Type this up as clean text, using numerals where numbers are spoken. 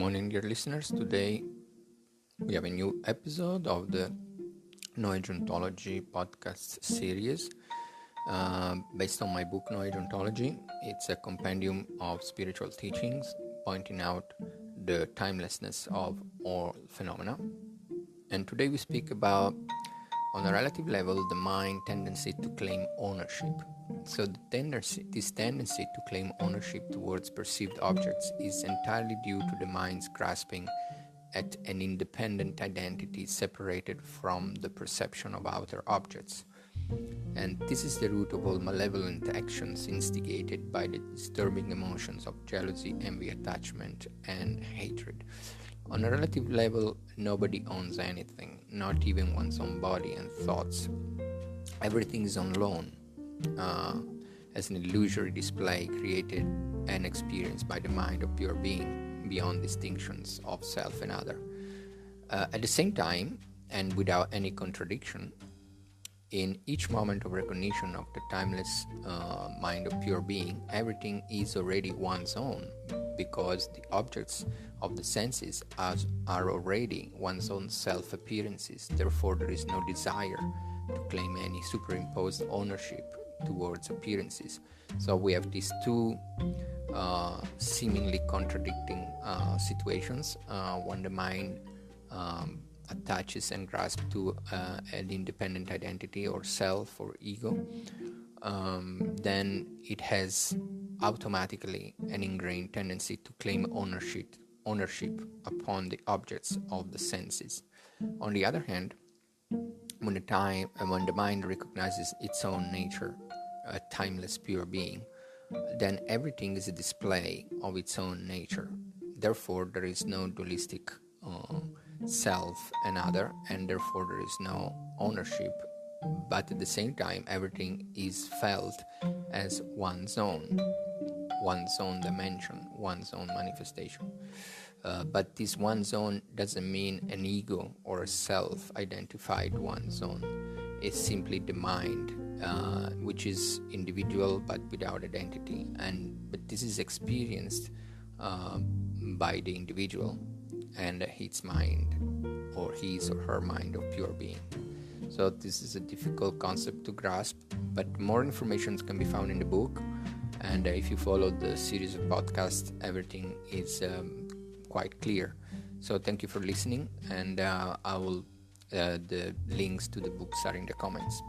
morning, dear listeners. Today we have a new episode of the Age Ontology podcast series based on my book Age Ontology. It's a compendium of spiritual teachings pointing out the timelessness of all phenomena. And today we speak about, on a relative level, the mind tendency to claim ownership. So this tendency to claim ownership towards perceived objects is entirely due to the mind's grasping at an independent identity separated from the perception of outer objects. And this is the root of all malevolent actions instigated by the disturbing emotions of jealousy, envy, attachment, and hatred. On a relative level, nobody owns anything, not even one's own body and thoughts. Everything is on loan, as an illusory display created and experienced by the mind of pure being, beyond distinctions of self and other. At the same time, and without any contradiction, in each moment of recognition of the timeless mind of pure being, everything is already one's own, because the objects of the senses are already one's own self-appearances. Therefore, there is no desire to claim any superimposed ownership towards appearances. So we have these two seemingly contradicting situations when the mind attaches and grasps to an independent identity or self or ego, then it has automatically an ingrained tendency to claim ownership upon the objects of the senses. On the other hand, when the mind recognizes its own nature, a timeless pure being, then everything is a display of its own nature. Therefore, there is no dualistic self and other, and therefore there is no ownership. But at the same time, everything is felt as one's own dimension, one's own manifestation. But this one's own doesn't mean an ego or a self identified one's own. It's simply the mind, which is individual but without identity. But this is experienced by the individual and its mind, or his or her mind of pure being. So this is a difficult concept to grasp, but more information can be found in the book. And if you follow the series of podcasts, everything is quite clear. So thank you for listening, and the links to the books are in the comments.